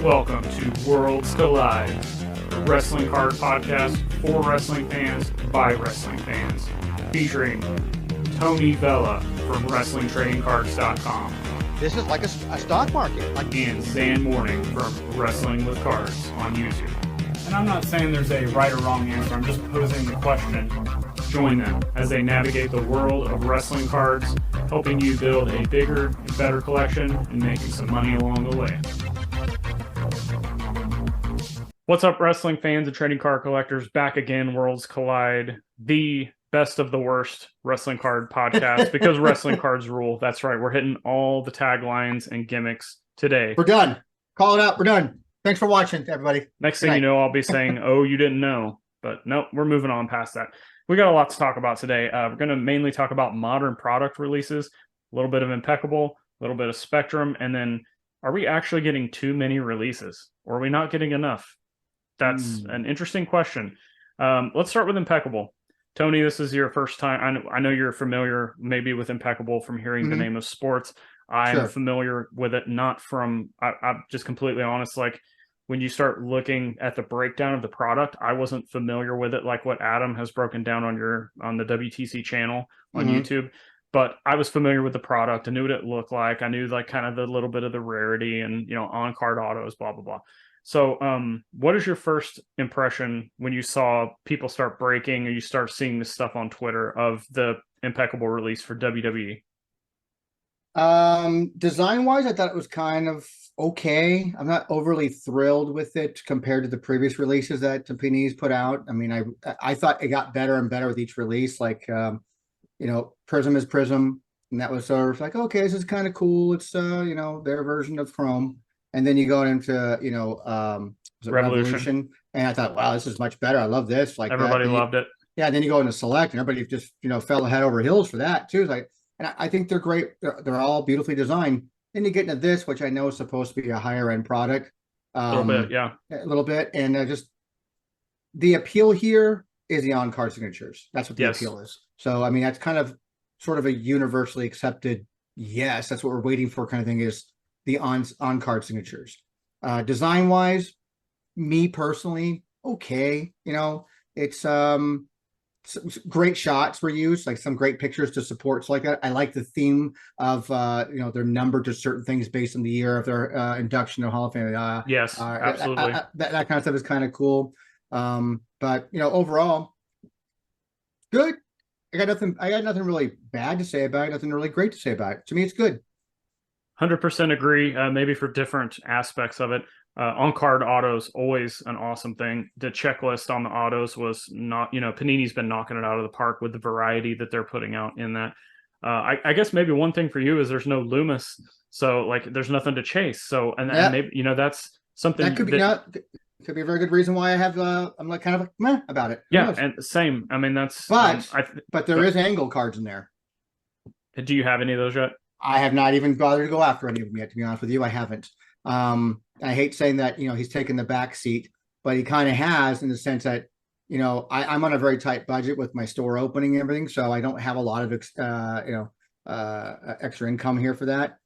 Welcome to Worlds Collide, a wrestling card podcast for wrestling fans by wrestling fans, featuring Tony Vella from WrestlingTradingCards.com. This is like a stock market. And Zhan Morning from Wrestling with Cards on YouTube. And I'm not saying there's a right or wrong answer, I'm just posing the question. Join them as they navigate the world of wrestling cards, helping you build a bigger and better collection and making some money along the way. What's up, wrestling fans and trading card collectors? Back again, Worlds Collide, the best of the worst wrestling card podcast because wrestling cards rule. That's right. We're hitting all the taglines and gimmicks today. We're done. Call it out. We're done. Thanks for watching, everybody. Next thing you know, I'll be saying, oh, you didn't know. But nope, we're moving on past that. We got a lot to talk about today. We're going to mainly talk about modern product releases, a little bit of Impeccable, a little bit of Spectrum, and then are we actually getting too many releases? Or are we not getting enough? That's an interesting question. Let's start with Impeccable. Tony, this is your first time. I know you're familiar maybe with Impeccable from hearing the name of sports. I'm familiar with it, not from, I'm just completely honest, like when you start looking at the breakdown of the product, I wasn't familiar with it like what Adam has broken down on the WTC channel on YouTube. But I was familiar with the product. I knew what it looked like. I knew like kind of the little bit of the rarity and, you know, on-card autos, blah, blah, blah. So what is your first impression when you saw people start breaking or you start seeing this stuff on Twitter of the Impeccable release for WWE? Design-wise, I thought it was kind of okay. I'm not overly thrilled with it compared to the previous releases that Panini's put out. I mean, I thought it got better and better with each release. Like, you know, Prism is Prism. And that was sort of like, okay, this is kind of cool. It's, you know, their version of Chrome. And then you go into, you know, Revolution. And I thought, wow, this is much better. I love this. Like everybody loved it. Yeah. And then you go into Select and everybody just, you know, fell head over heels for that too. It's like, and I think they're great. They're all beautifully designed. Then you get into this, which I know is supposed to be a higher end product. A little bit. Yeah. A little bit. And just the appeal here is the on-card signatures. That's what the appeal is. So, I mean, that's kind of sort of a universally accepted, yes, that's what we're waiting for kind of thing is the on-card signatures. Design-wise, me personally, okay. You know, it's some great shots were used, like some great pictures to support. So like that. I like the theme of, you know, they're numbered to certain things based on the year of their induction to Hall of Fame. Yes, absolutely. That kind of stuff is kind of cool. But, you know, overall, good. I got nothing really bad to say about it. Nothing really great to say about it. To me, it's good. 100% agree. Maybe for different aspects of it. On-card autos, always an awesome thing. The checklist on the autos was not, you know, Panini's been knocking it out of the park with the variety that they're putting out in that. I guess maybe one thing for you is there's no Loomis, so like there's nothing to chase. So and maybe, you know, that's something that could be could be a very good reason why I have I'm like kind of meh about it. Yeah, and same. I mean, that's but there is angle cards in there. Do you have any of those yet? I have not even bothered to go after any of them yet, to be honest with you. I haven't. I hate saying that, you know, he's taken the back seat, but he kind of has in the sense that, you know, I'm on a very tight budget with my store opening and everything. So I don't have a lot of, extra income here for that.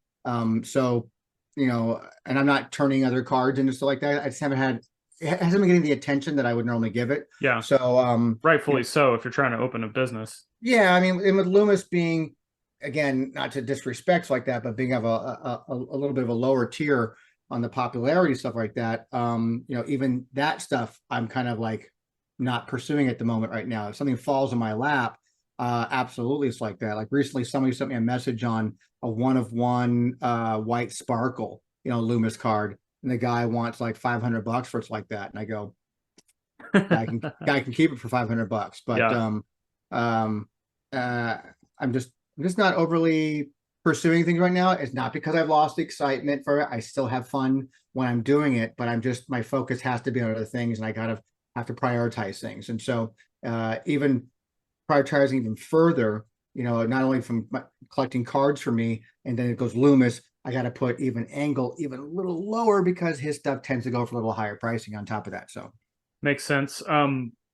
So, you know, and I'm not turning other cards into stuff like that. I just it hasn't been getting the attention that I would normally give it. Yeah. So, rightfully so, if you're trying to open a business. Yeah. I mean, and with Loomis being, again, not to disrespect like that, but being of a little bit of a lower tier on the popularity stuff like that, you know, even that stuff, I'm kind of like not pursuing at the moment right now. If something falls in my lap, absolutely it's like that. Like recently, somebody sent me a message on a 1-of-1 white sparkle, you know, Loomis card, and the guy wants like $500 for it like that, and I go, guy can keep it for $500, but I'm just not overly pursuing things right now. It's not because I've lost the excitement for it. I still have fun when I'm doing it, but my focus has to be on other things, and I have to prioritize things. And so even prioritizing even further, you know, not only from collecting cards for me, and then it goes Loomis, I got to put even Angle even a little lower because his stuff tends to go for a little higher pricing on top of that. So makes sense.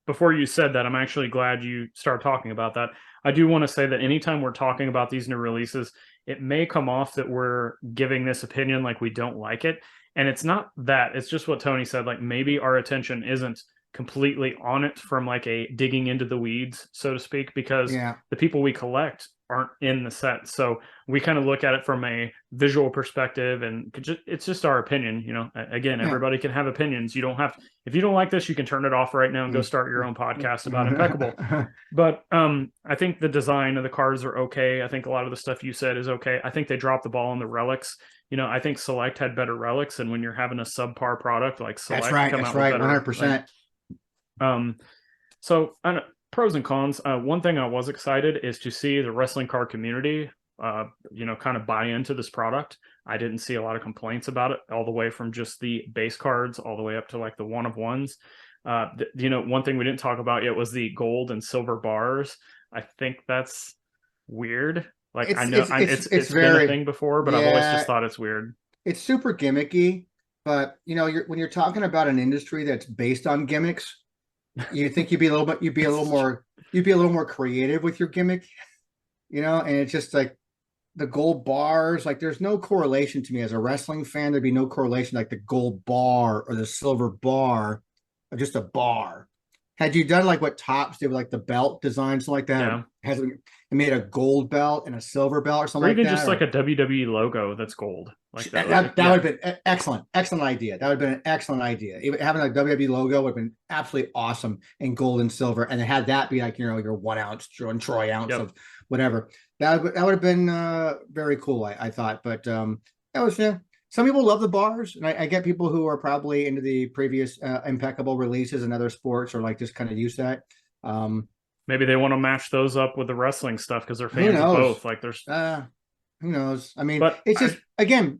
Before you said that, I'm actually glad you started talking about that. I do want to say that anytime we're talking about these new releases, it may come off that we're giving this opinion like we don't like it. And it's not that, it's just what Tony said. Like maybe our attention isn't completely on it from like a digging into the weeds, so to speak, because the people we collect aren't in the set. So we kind of look at it from a visual perspective, and it's just our opinion. You know, again, everybody can have opinions. You don't have, if you don't like this, you can turn it off right now and go start your own podcast about Impeccable. But I think the design of the cards are okay. I think a lot of the stuff you said is okay. I think they dropped the ball on the relics. You know, I think Select had better relics, and when you're having a subpar product like Select, that's right, 100%. So pros and cons. One thing I was excited is to see the wrestling card community, you know, kind of buy into this product. I didn't see a lot of complaints about it, all the way from just the base cards all the way up to like the one of ones. You know, one thing we didn't talk about yet was the gold and silver bars. I think that's weird. Like it's been a thing before, but I've always just thought it's weird. It's super gimmicky, but you know, when you're talking about an industry that's based on gimmicks, you think you'd be a little more creative with your gimmick, you know. And it's just like the gold bars, like there's no correlation to me as a wrestling fan. There'd be no correlation like the gold bar or the silver bar, or just a bar. Had you done like what Topps did with like the belt designs like that, it made a gold belt and a silver belt or something like that, or even just like a WWE logo that's gold, like that. That would have been excellent idea. That would have been an excellent idea. Even having a WWE logo would have been absolutely awesome in gold and silver, and it had that be like, you know, your 1 ounce and troy ounce of whatever. That would have been very cool, I thought. But that was some people love the bars, and I get people who are probably into the previous Impeccable releases and other sports, or like just kind of use that. Maybe they want to match those up with the wrestling stuff because they're fans of both. Like there's who knows? I mean, but it's just again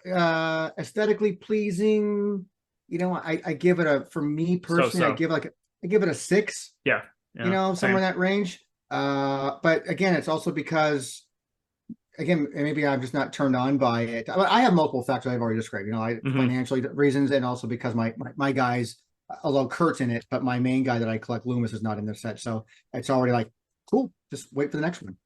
aesthetically pleasing. You know, I give it for me personally, I give it a 6. Yeah, you know, somewhere in that range. But again, it's also because, again, maybe I'm just not turned on by it. I have multiple factors I've already described, you know, financially reasons, and also because my guys, although Kurt's in it, but my main guy that I collect, Loomis, is not in this set. So it's already like, cool, just wait for the next one.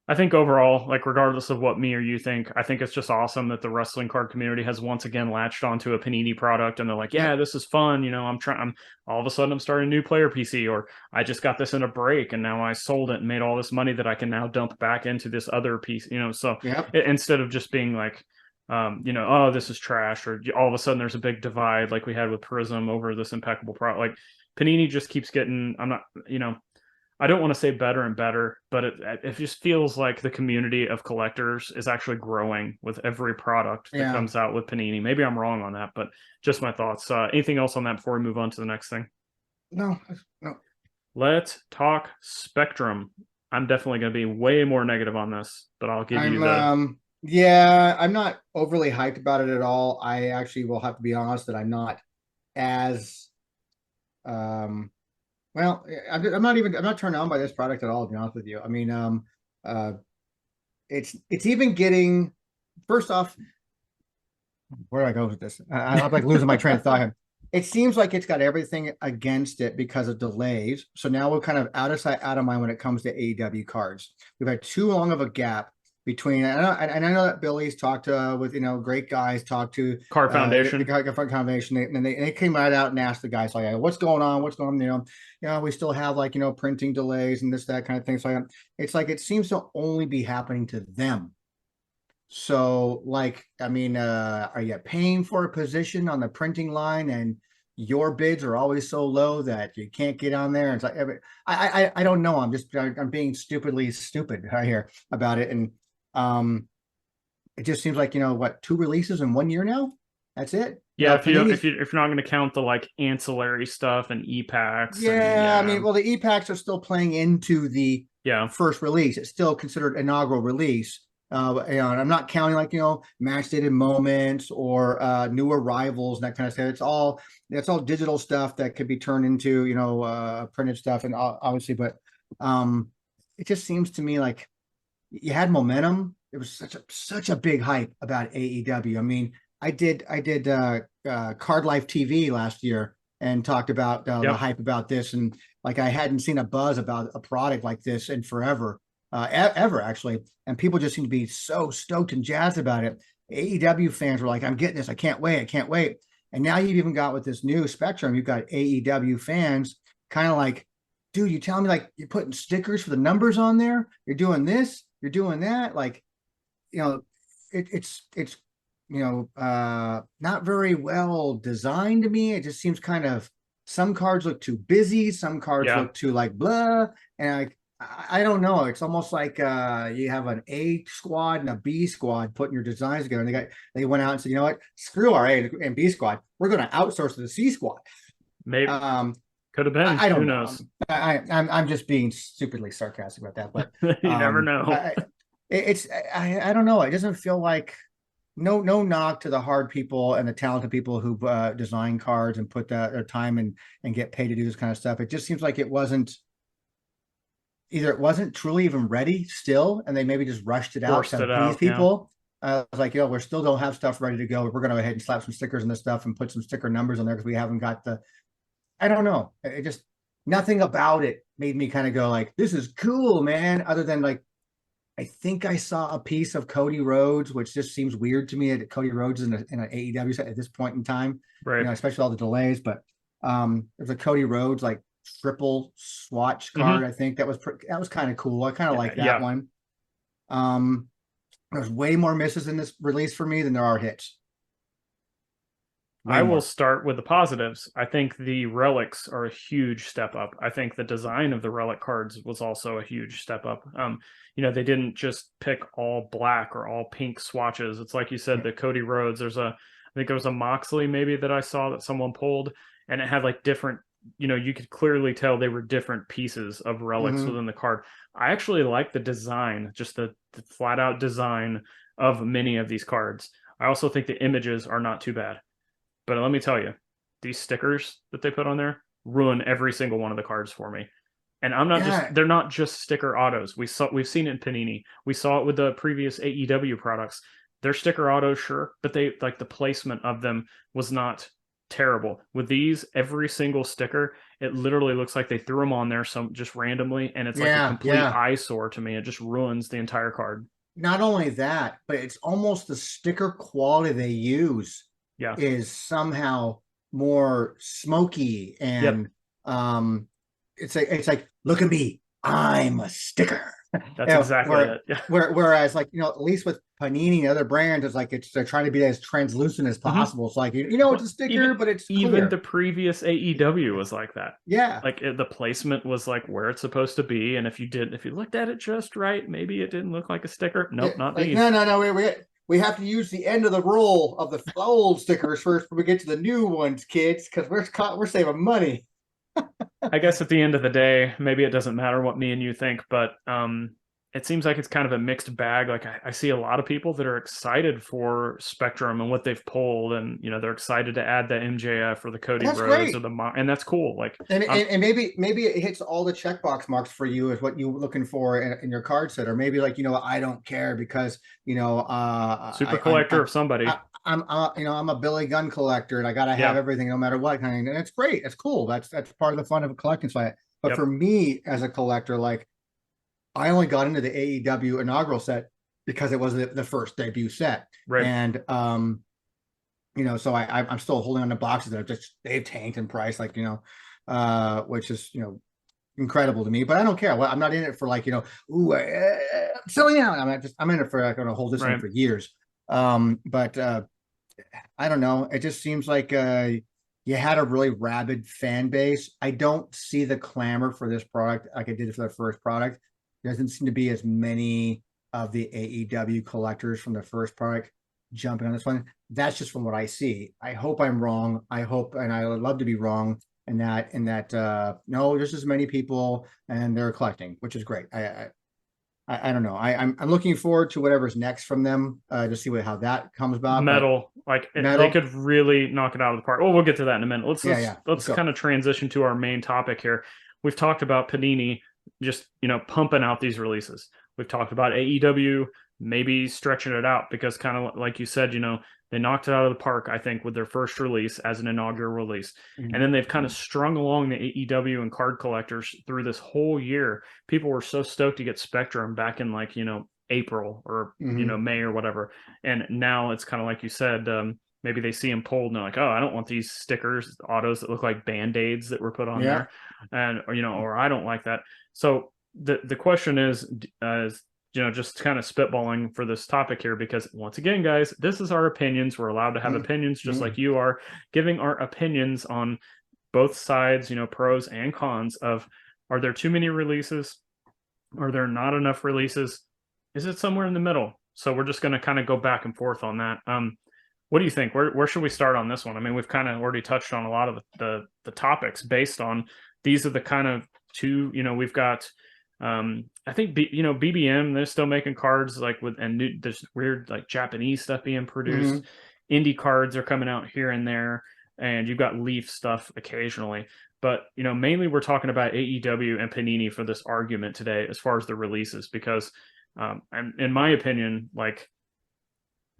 I think overall, like regardless of what me or you think, I think it's just awesome that the wrestling card community has once again latched onto a Panini product, and they're like, yeah, this is fun. You know, I'm all of a sudden I'm starting a new player PC, or I just got this in a break and now I sold it and made all this money that I can now dump back into this other piece, you know. So instead of just being like, you know, oh, this is trash, or all of a sudden there's a big divide like we had with Prism over this Impeccable product. Like Panini just keeps getting, I'm not, you know, I don't want to say better and better, but it just feels like the community of collectors is actually growing with every product that comes out with Panini. Maybe I'm wrong on that, but just my thoughts. Anything else on that before we move on to the next thing? No. Let's talk Spectrum. I'm definitely going to be way more negative on this, but I'll give you the... Yeah, I'm not overly hyped about it at all. I actually will have to be honest that I'm not as... Well, I'm not turned on by this product at all, to be honest with you. I mean, it's even getting, first off, where do I go with this? I'm like losing my train of thought here. It seems like it's got everything against it because of delays. So now we're kind of out of sight, out of mind when it comes to AEW cards. We've had too long of a gap between, and I know that Billy's talked to with, you know, great guys, talked to Card Foundation, the Card Foundation, and they came right out and asked the guys like, what's going on? You know, we still have like, you know, printing delays and this, that kind of thing. So it's like, it seems to only be happening to them. So like, I mean, are you paying for a position on the printing line and your bids are always so low that you can't get on there? It's like, I don't know. I'm being stupidly stupid right here about it. And it just seems like, you know, what, 2 releases in 1 year now? That's it. Yeah, you know, if you're not going to count the like ancillary stuff and e-packs. I mean, well, the e-packs are still playing into the first release. It's still considered inaugural release. You know, and I'm not counting like, you know, match dated moments or new arrivals and that kind of stuff. It's all digital stuff that could be turned into, you know, printed stuff, and obviously, but it just seems to me like you had momentum. It was such a big hype about AEW. I mean, I did Card Life TV last year and talked about the hype about this, and like I hadn't seen a buzz about a product like this in forever. ever actually, and people just seem to be so stoked and jazzed about it. AEW fans were like, "I'm getting this! I can't wait! I can't wait!" And now you've even got with this new Spectrum, you've got AEW fans kind of like, "Dude, you telling me like you're putting stickers for the numbers on there? You're doing this, you're doing that?" Like, you know, it's not very well designed to me. It just seems kind of, some cards look too busy, some cards look too like blah, and I don't know. It's almost like you have an A squad and a B squad putting your designs together, and they went out and said, you know what, screw our A and B squad, we're going to outsource to the C squad. Maybe could have been. I don't Who know. knows? I'm just being stupidly sarcastic about that, but you never know. I don't know. It doesn't feel like, no knock to the hard people and the talented people who design cards and put their time and get paid to do this kind of stuff. It just seems like it wasn't truly even ready still, and they maybe just rushed it out to please people. I was like, we still don't have stuff ready to go. We're going to go ahead and slap some stickers on this stuff and put some sticker numbers on there because we haven't got I don't know. It just, nothing about it made me kind of go like, this is cool, man. Other than like, I think I saw a piece of Cody Rhodes, which just seems weird to me that Cody Rhodes is in an AEW set at this point in time, right? Especially all the delays. But there's a Cody Rhodes like triple swatch card. I think that was kind of cool. I kind of like that one. There's way more misses in this release for me than there are hits. I will start with the positives. I think the relics are a huge step up. I think the design of the relic cards was also a huge step up. They didn't just pick all black or all pink swatches. It's like you said, the Cody Rhodes. I think there was a Moxley maybe that I saw that someone pulled, and it had like different, you could clearly tell they were different pieces of relics within the card. I actually like the design, just the flat out design of many of these cards. I also think the images are not too bad. But let me tell you, these stickers that they put on there ruin every single one of the cards for me. And I'm not they're not just sticker autos. We've seen it in Panini. We saw it with the previous AEW products. They're sticker autos, sure, but they like the placement of them was not terrible. With these, every single sticker, it literally looks like they threw them on there just randomly, and it's like a complete eyesore to me. It just ruins the entire card. Not only that, but it's almost the sticker quality they use is somehow more smoky, and it's like, look at me, I'm a sticker. That's exactly it. Yeah. Whereas, like, at least with Panini and other brands, it's like they're trying to be as translucent as possible. It's like, it's a sticker, but it's clear. Even the previous AEW was like that. Yeah, like the placement was like where it's supposed to be, and if you looked at it just right, maybe it didn't look like a sticker. Nope, not like, these. No. We have to use the end of the roll of the old stickers first when we get to the new ones, kids, because we're saving money. I guess at the end of the day, maybe it doesn't matter what me and you think, but it seems like it's kind of a mixed bag. Like I see a lot of people that are excited for Spectrum and what they've pulled, and they're excited to add the MJF or the Cody Rhodes or and that's cool. Like and maybe it hits all the checkbox marks for you is what you're looking for in your card set, or maybe like I don't care because super collector of somebody. I'm a Billy Gunn collector and I gotta have everything no matter what kind, and it's great. It's cool. That's part of the fun of a collecting site. But for me as a collector, like, I only got into the AEW inaugural set because it was the first debut set, right? And so I'm still holding on to boxes that they've tanked in price, like which is incredible to me. But I don't care. I'm not in it for like I'm selling out. I'm in it for going to hold this thing for years. But I don't know. It just seems like you had a really rabid fan base. I don't see the clamor for this product like I did for the first product. There doesn't seem to be as many of the AEW collectors from the first product jumping on this one. That's just from what I see. I hope I'm wrong. I hope, and I would love to be wrong in that no, there's as many people and they're collecting, which is great. I don't know. I'm looking forward to whatever's next from them to see how that comes about. Metal, they could really knock it out of the park. Oh, we'll get to that in a minute. Let's kind of transition to our main topic here. We've talked about Panini just pumping out these releases. We've talked about AEW maybe stretching it out, because kind of like you said, they knocked it out of the park, I think, with their first release as an inaugural release. Mm-hmm. And then they've kind of strung along the AEW and card collectors through this whole year. People were so stoked to get Spectrum back in like, April or, May or whatever. And now it's kind of like you said, maybe they see them pulled and they're like, oh, I don't want these stickers, autos that look like Band-Aids that were put on there. And, or I don't like that. So the question is just kind of spitballing for this topic here, because once again, guys, this is our opinions. We're allowed to have opinions just like you are, giving our opinions on both sides, pros and cons of, are there too many releases? Are there not enough releases? Is it somewhere in the middle? So we're just going to kind of go back and forth on that. What do you think? Where should we start on this one? I mean, we've kind of already touched on a lot of the topics based on, these are the kind of two, we've got, I think, BBM, they're still making cards like there's weird like Japanese stuff being produced. Indie cards are coming out here and there, and you've got Leaf stuff occasionally. But, mainly we're talking about AEW and Panini for this argument today as far as the releases, because in my opinion, like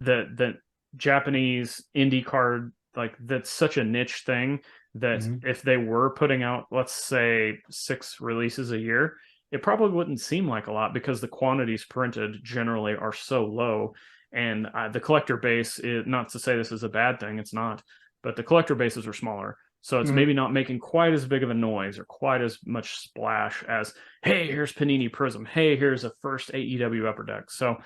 the Japanese indie card, like that's such a niche thing that if they were putting out, let's say 6 releases a year, it probably wouldn't seem like a lot, because the quantities printed generally are so low. And the collector base is, not to say this is a bad thing, it's not, but the collector bases are smaller. So it's maybe not making quite as big of a noise or quite as much splash as, hey, here's Panini Prism. Hey, here's a first AEW Upper Deck. So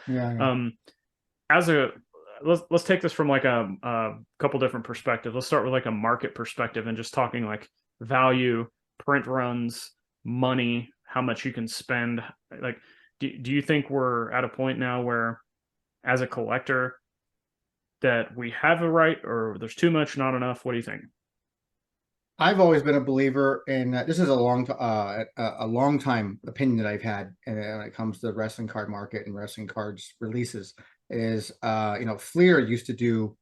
let's take this from like a couple different perspectives. Let's start with like a market perspective and just talking like value, print runs, money, how much you can spend. Like, do you think we're at a point now where, as a collector, that we have a right, or there's too much, not enough? What do you think? I've always been a believer in this is a long time opinion that I've had, and when it comes to the wrestling card market and wrestling cards releases, is Fleer used to do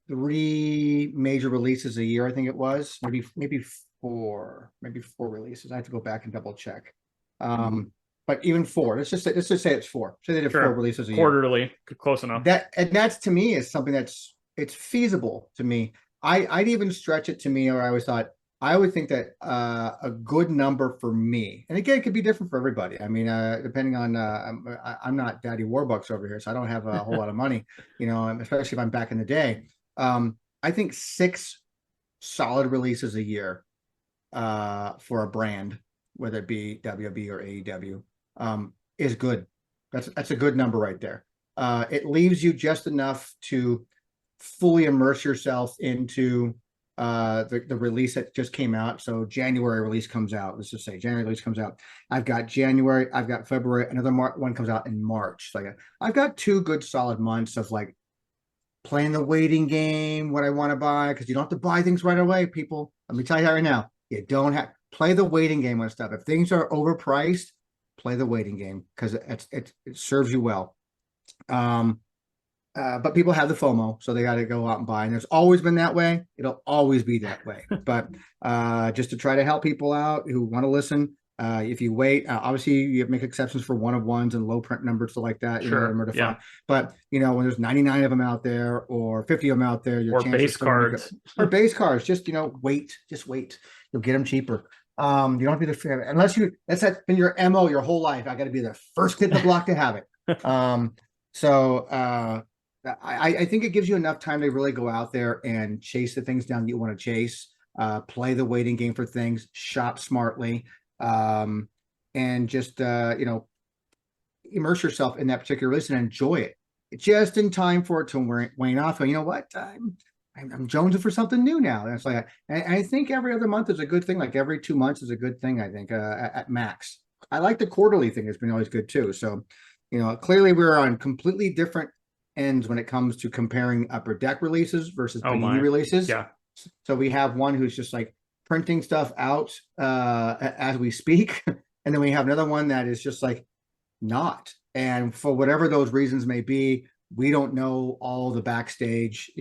3 major releases a year. I think it was maybe 4 releases. I have to go back and double check. But even 4, let's just say it's 4. Say they did 4 releases a year. Quarterly, close enough. That's to me is something it's feasible to me. I'd even stretch it to me, or I would think that a good number for me, and again, it could be different for everybody. I mean, depending on, I'm not Daddy Warbucks over here, so I don't have a whole lot of money, especially if I'm back in the day. I think 6 solid releases a year for a brand, whether it be WWE or AEW, is good. That's a good number right there. It leaves you just enough to fully immerse yourself into the release that just came out. So January release comes out. Let's just say January release comes out. I've got January, I've got February, another one comes out in March. So I've got 2 good solid months of like playing the waiting game, what I want to buy, because you don't have to buy things right away, people. Let me tell you that right now. You don't have play the waiting game on stuff. If things are overpriced, play the waiting game, because it serves you well. But people have the FOMO, so they got to go out and buy. And it's always been that way. It'll always be that way. But just to try to help people out who want to listen, if you wait, obviously you make exceptions for one-of-ones and low print numbers, so like that. Sure. Yeah. But when there's 99 of them out there or 50 of them out there, or base cards, or base cards, just wait. You'll get them cheaper. You don't have to be the unless that's been your MO your whole life. I got to be the first kid in the block to have it. I think it gives you enough time to really go out there and chase the things down that you want to chase, play the waiting game for things, shop smartly, and just, immerse yourself in that particular release and enjoy it just in time for it to wane off. And you know what? I'm jonesing for something new now. That's like, I think every other month is a good thing. Like every 2 months is a good thing, I think, at max. I like the quarterly thing. It's been always good too. So, clearly we're on completely different ends when it comes to comparing Upper Deck releases versus Panini releases. Yeah. So we have one who's just like printing stuff out as we speak. And then we have another one that is just like not. And for whatever those reasons may be, we don't know all the backstage,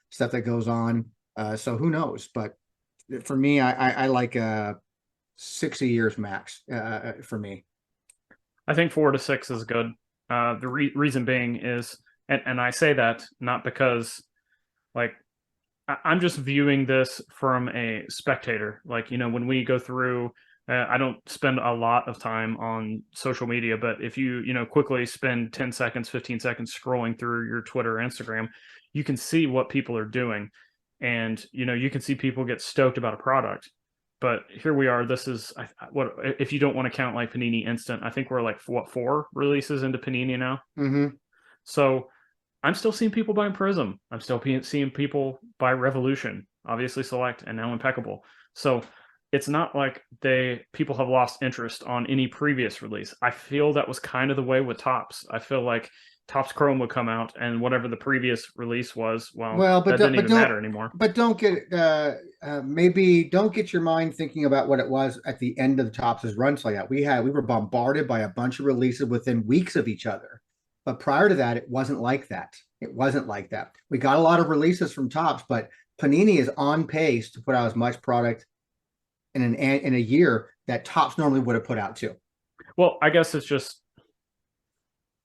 stuff that goes on. So who knows? But for me, I like 6 a year max for me. I think 4 to 6 is good. The reason being is, and I say that not because like I'm just viewing this from a spectator. Like, when we go through, I don't spend a lot of time on social media, but if you, quickly spend 10 seconds, 15 seconds scrolling through your Twitter or Instagram, you can see what people are doing. And, you can see people get stoked about a product. But here we are. This is what, if you don't want to count like Panini Instant, I think we're like, what, 4 releases into Panini now? Mm-hmm. So I'm still seeing people buy Prism. I'm still seeing people buy Revolution, obviously Select, and now Impeccable. So it's not like people have lost interest on any previous release. I feel that was kind of the way with Topps. I feel like Topps Chrome would come out, and whatever the previous release was, that didn't even matter anymore. But don't get maybe don't get your mind thinking about what it was at the end of the Topps' runs like that. We were bombarded by a bunch of releases within weeks of each other. But prior to that, it wasn't like that. It wasn't like that. We got a lot of releases from Topps, but Panini is on pace to put out as much product in a year that Topps normally would have put out too. Well, I guess it's just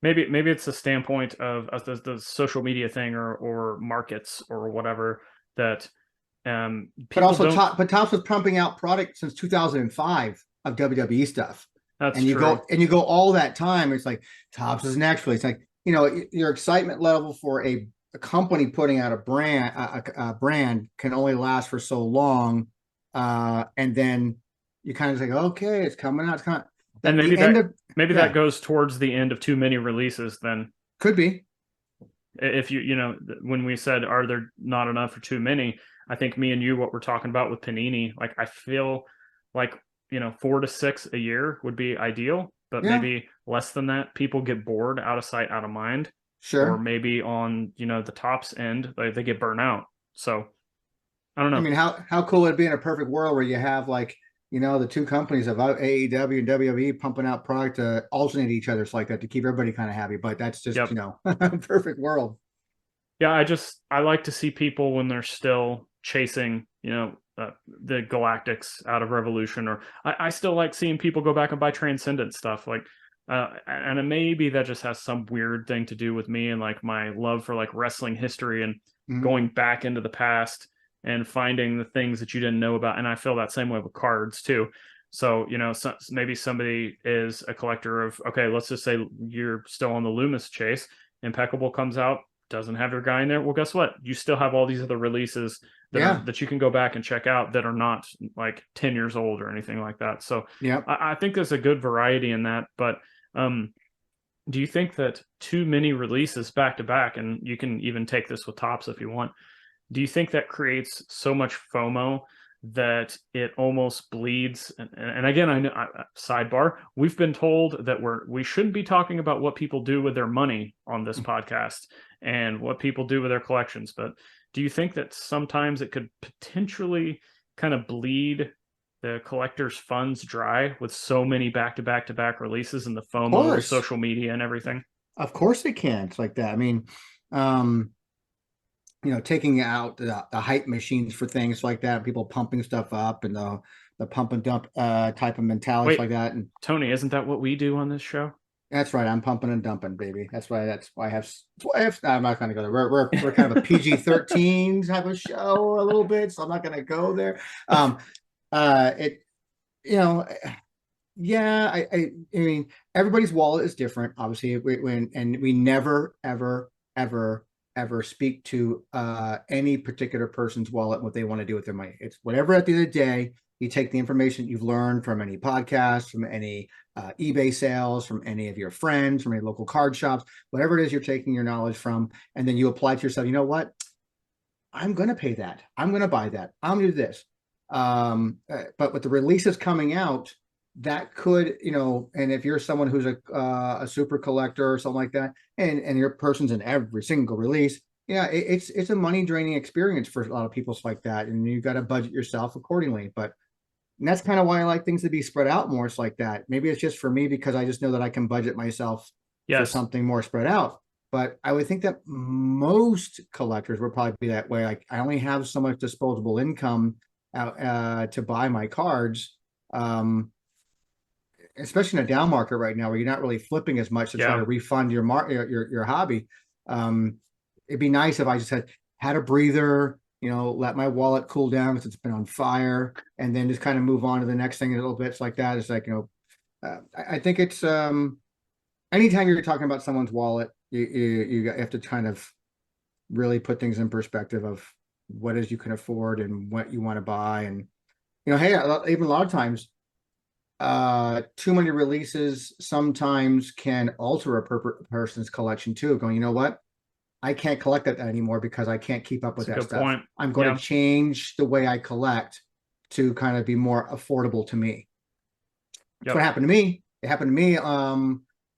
maybe it's the standpoint of the social media thing or markets or whatever that but also Topps was pumping out product since 2005 of WWE stuff. That's and true. You go all that time. It's like Topps is next release. It's like, your excitement level for a company putting out a brand can only last for so long. And then you kind of think, okay, it's coming out. It's coming out. And maybe that goes towards the end of too many releases then. Could be. If when we said, are there not enough or too many? I think me and you, what we're talking about with Panini, like I feel like 4 to 6 a year would be ideal, but maybe less than that. People get bored, out of sight, out of mind. Sure. Or maybe on, the Topps end, they get burnt out. So I don't know. I mean, how cool would it be in a perfect world where you have like, the two companies of AEW and WWE pumping out product to alternate each other like that to keep everybody kind of happy. But that's just, perfect world. Yeah, I like to see people when they're still chasing, the Galactics out of Revolution, or I still like seeing people go back and buy Transcendent stuff. Like, and maybe that just has some weird thing to do with me and like my love for like wrestling history and going back into the past and finding the things that you didn't know about. And I feel that same way with cards too. So, maybe somebody is a collector of, okay, let's just say you're still on the Loomis chase. Impeccable comes out, doesn't have your guy in there. Well, guess what? You still have all these other releases that you can go back and check out that are not like 10 years old or anything like that. So I think there's a good variety in that. But do you think that too many releases back to back, and you can even take this with Topps if you want, do you think that creates so much FOMO that it almost bleeds? And again, I know, sidebar, we've been told that we shouldn't be talking about what people do with their money on this podcast and what people do with their collections. But do you think that sometimes it could potentially kind of bleed the collectors' funds dry with so many back-to-back releases and the FOMO, social media and everything? Of course it can. It's like that. I mean, taking out the hype machines for things like that, people pumping stuff up and the pump and dump type of mentality like that. And Tony, isn't that what we do on this show? That's right. I'm pumping and dumping, baby. That's why I have. I'm not going to go there. We're kind of a PG-13 type of show a little bit, so I'm not going to go there. I mean, everybody's wallet is different. Obviously, we never, ever speak to any particular person's wallet and what they want to do with their money. It's whatever. At the end of the day, you take the information you've learned from any podcast, from any eBay sales, from any of your friends, from any local card shops, whatever it is you're taking your knowledge from, and then you apply to yourself. You know what? I'm going to pay that. I'm going to buy that. I'm going to do this. But with the releases coming out, that could, and if you're someone who's a super collector or something like that, and your person's in every single release, it's a money draining experience for a lot of people like that, and you got to budget yourself accordingly. But that's kind of why I like things to be spread out more. It's like that. Maybe it's just for me because I just know that I can budget myself for something more spread out. But I would think that most collectors would probably be that way. Like, I only have so much disposable income to buy my cards. especially in a down market right now where you're not really flipping as much to try to refund your hobby. It'd be nice if I just had a breather, let my wallet cool down because it's been on fire, and then just kind of move on to the next thing a little bit. It's like that. It's like, I think it's anytime you're talking about someone's wallet, you have to kind of really put things in perspective of what is you can afford and what you want to buy. And, hey, even a lot of times, too many releases sometimes can alter a person's collection too, going, you know what? I can't collect that anymore because I can't keep up with that stuff. Point. I'm going to change the way I collect to kind of be more affordable to me. That's what happened to me. It happened to me,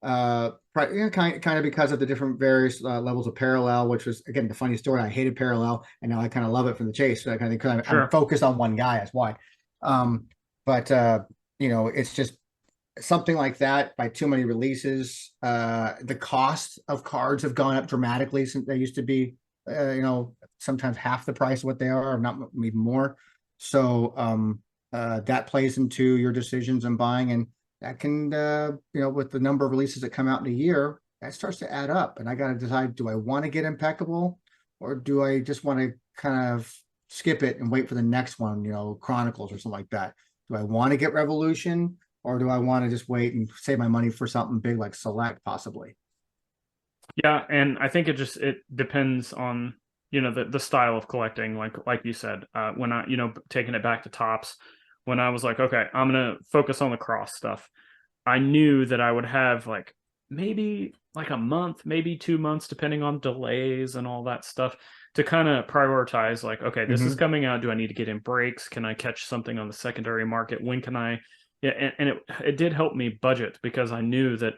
kind of because of the different various levels of parallel, which was, again, the funny story. I hated parallel, and now I kind of love it from the chase. So I kind of think I'm focused on one guy. That's why. But it's just something like that. By too many releases, the cost of cards have gone up dramatically since they used to be, sometimes half the price of what they are, or not even more. So that plays into your decisions on buying, and that can, with the number of releases that come out in a year, that starts to add up. And I got to decide: do I want to get Impeccable, or do I just want to kind of skip it and wait for the next one? Chronicles or something like that. Do I want to get Revolution? Or do I want to just wait and save my money for something big like Select, possibly? Yeah, and I think it depends on the style of collecting. Like you said, when I taking it back to Topps, when I was like, okay, I'm gonna focus on the cross stuff. I knew that I would have maybe a month, maybe 2 months, depending on delays and all that stuff, to kind of prioritize. Like, okay, this is coming out. Do I need to get in breaks? Can I catch something on the secondary market? When can I? Yeah, and it did help me budget, because I knew that,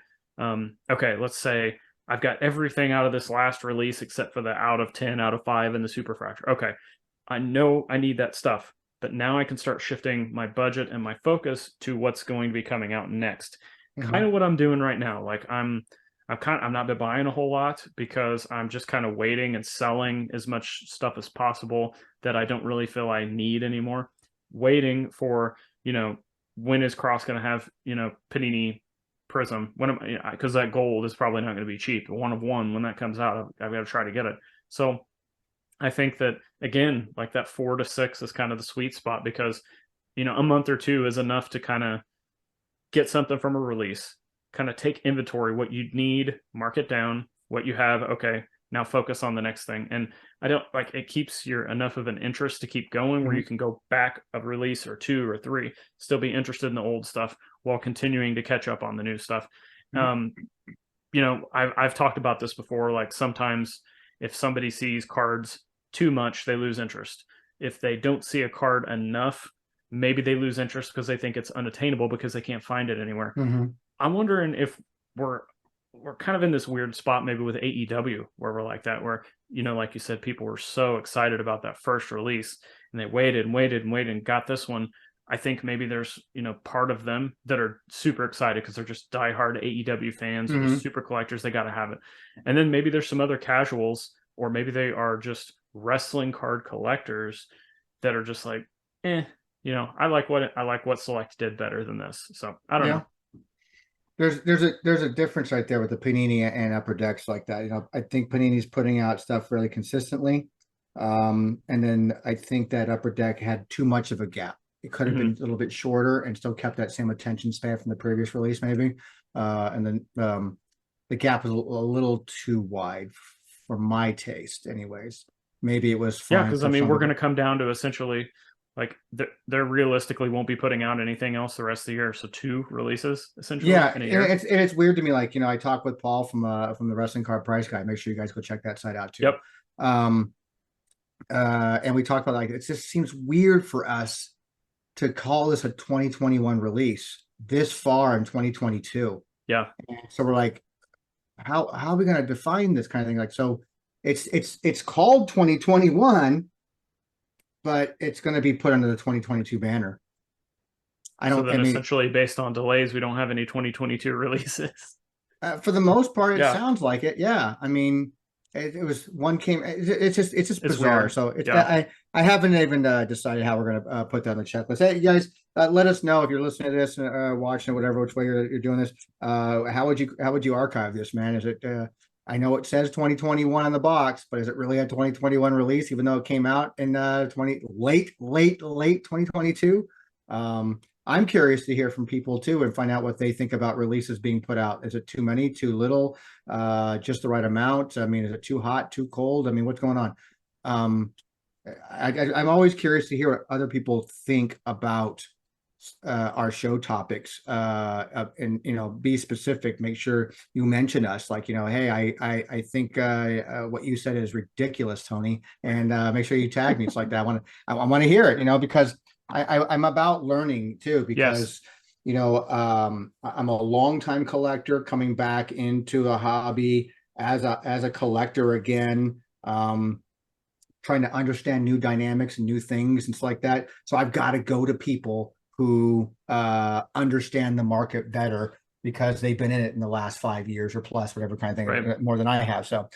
okay, let's say I've got everything out of this last release except for the out of 10, out of 5, and the Superfractor. Okay, I know I need that stuff, but now I can start shifting my budget and my focus to what's going to be coming out next. Kind of what I'm doing right now. Like I'm not been buying a whole lot, because I'm just kind of waiting and selling as much stuff as possible that I don't really feel I need anymore. Waiting for, when is Cross going to have, Panini Prism? When because that gold is probably not going to be cheap. 1 of 1, when that comes out, I've got to try to get it. So I think that, again, like that 4 to 6 is kind of the sweet spot, because, a month or 2 is enough to kind of get something from a release, kind of take inventory, what you need, mark it down, what you have. Okay, now focus on the next thing. And I don't it keeps your enough of an interest to keep going, where you can go back a release or 2 or 3, still be interested in the old stuff while continuing to catch up on the new stuff. I've talked about this before. Like, sometimes if somebody sees cards too much, they lose interest. If they don't see a card enough, maybe they lose interest because they think it's unattainable because they can't find it anywhere. I'm wondering if we're kind of in this weird spot, maybe with AEW, where we're like that, where, like you said, people were so excited about that first release, and they waited and waited and waited and got this one. I think maybe there's, part of them that are super excited because they're just diehard AEW fans, or just super collectors. They got to have it. And then maybe there's some other casuals, or maybe they are just wrestling card collectors that are just like, I like what Select did better than this. So I don't know. There's a difference right there with the Panini and Upper Decks like that. I think Panini's putting out stuff really consistently, and then I think that Upper Deck had too much of a gap. It could have been a little bit shorter and still kept that same attention span from the previous release, maybe. And then the gap was a little too wide for my taste, anyways. Maybe it was fine. Yeah, because we're going to come down to essentially, like, they're realistically won't be putting out anything else the rest of the year. So 2 releases essentially. Yeah, in a year. It's weird to me. Like, I talked with Paul from the Wrestling Card Price Guy. Make sure you guys go check that site out too. Yep. And we talked about, it just seems weird for us to call this a 2021 release this far in 2022. Yeah. So we're like, how are we going to define this kind of thing? Like, so it's called 2021, but it's going to be put under the 2022 banner. Essentially, based on delays, we don't have any 2022 releases. For the most part, it sounds like it. Yeah. it was one came. It's just bizarre. Weird. So it's Yeah. I haven't even decided how we're gonna put that on the checklist. Hey, you guys, let us know if you're listening to this, watching, whatever which way you're doing this. How would you archive this, man? Is it? I know it says 2021 on the box, but is it really a 2021 release, even though it came out in late 2022? I'm curious to hear from people too and find out what they think about releases being put out. Is it too many, too little, just the right amount? I mean, is it too hot, too cold? I mean, what's going on? Um, I'm always curious to hear what other people think about our show topics, and be specific. Make sure you mention us, like, hey, I think what you said is ridiculous, Tony, and make sure you tag me. It's like that. I want to hear it, because I'm about learning too, because I'm a longtime collector coming back into a hobby as a collector again, trying to understand new dynamics and new things and stuff like that. So I've got to go to people who understand the market better because they've been in it in the last 5 years or plus, whatever kind of thing, Right. more than I have. So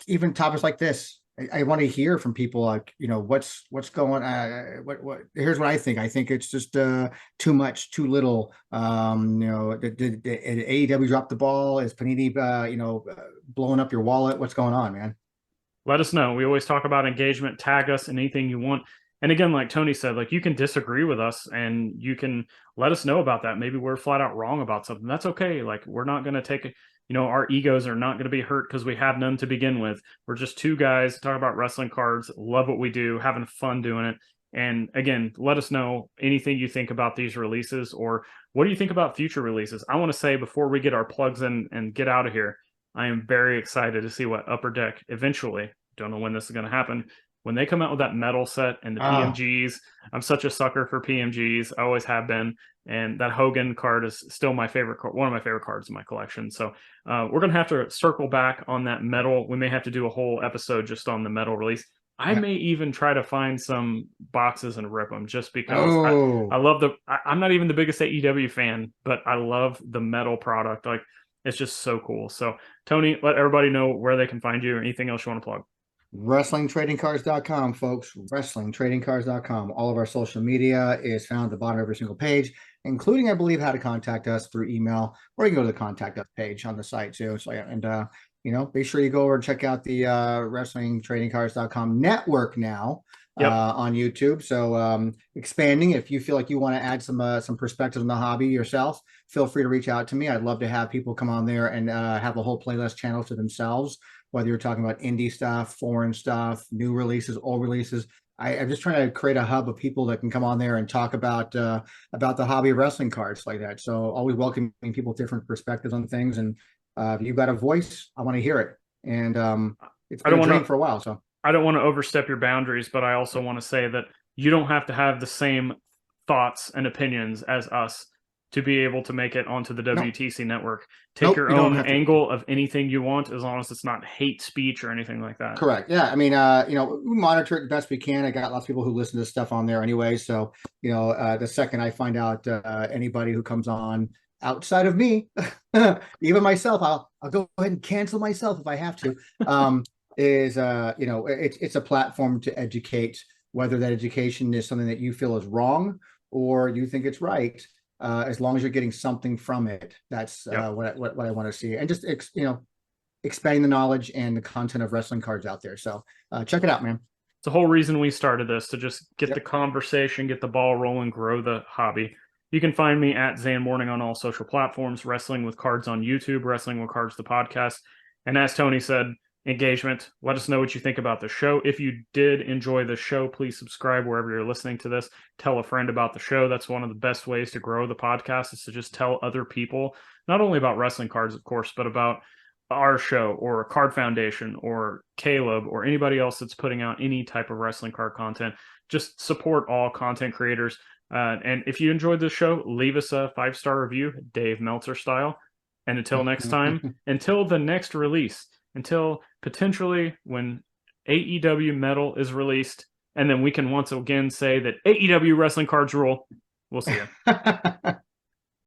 even topics like this, I want to hear from people, like, what's going on. Here's what I think. I think it's just too much, too little. Did AEW drop the ball? Is Panini blowing up your wallet? What's going on, man? Let us know. We always talk about engagement. Tag us in anything you want. And again, like Tony said, like, you can disagree with us and you can let us know about that. Maybe we're flat out wrong about something. That's okay. Like, we're not going to take it. Our egos are not going to be hurt because we have none to begin with. We're just two guys talking about wrestling cards, love what we do, having fun doing it. And again, let us know anything you think about these releases, or what do you think about future releases? I want to say, before we get our plugs in and get out of here, I am very excited to see what Upper Deck eventually, don't know when this is going to happen, when they come out with that metal set and the PMGs. I'm such a sucker for PMGs. I always have been. And that Hogan card is still my favorite card, one of my favorite cards in my collection. So we're going to have to circle back on that metal. We may have to do a whole episode just on the metal release. I may even try to find some boxes and rip them, just because I love I'm not even the biggest AEW fan, but I love the metal product. Like, it's just so cool. So Tony, let everybody know where they can find you, or anything else you want to plug. WrestlingTradingCards.com, folks. WrestlingTradingCards.com. All of our social media is found at the bottom of every single page, including, I believe, how to contact us through email, or you can go to the contact us page on the site too. So, be sure you go over and check out the WrestlingTradingCards.com network now. On YouTube. So expanding. If you feel like you want to add some perspective on the hobby yourself, feel free to reach out to me. I'd love to have people come on there and have a whole playlist channel to themselves, whether you're talking about indie stuff, foreign stuff, new releases, old releases. I'm just trying to create a hub of people that can come on there and talk about the hobby of wrestling cards like that. So always welcoming people with different perspectives on things. And if you've got a voice, I want to hear it. And it's been a dream for a while. So I don't want to overstep your boundaries, but I also want to say that you don't have to have the same thoughts and opinions as us to be able to make it onto the WTC network. Take your own angle of anything you want, as long as it's not hate speech or anything like that. Correct. Yeah. I mean, we monitor it the best we can. I got lots of people who listen to stuff on there anyway. So, the second I find out anybody who comes on outside of me, even myself, I'll go ahead and cancel myself if I have to. It's a platform to educate, whether that education is something that you feel is wrong or you think it's right. As long as you're getting something from it, that's what I want to see, and just expanding the knowledge and the content of wrestling cards out there. So check it out, man. It's the whole reason we started this, to just get the conversation, get the ball rolling, grow the hobby. You can find me at Zhan Morning on all social platforms, Wrestling with Cards on YouTube, Wrestling with Cards the podcast. And as Tony said, engagement. Let us know what you think about the show. If you did enjoy the show, please subscribe wherever you're listening to this. Tell a friend about the show. That's one of the best ways to grow the podcast, is to just tell other people, not only about wrestling cards, of course, but about our show, or Card Foundation, or Caleb, or anybody else that's putting out any type of wrestling card content. Just support all content creators. And if you enjoyed this show, leave us a 5-star review, Dave Meltzer style. And until next time, until the next release, until potentially when AEW Metal is released, and then we can once again say that AEW wrestling cards rule. We'll see you.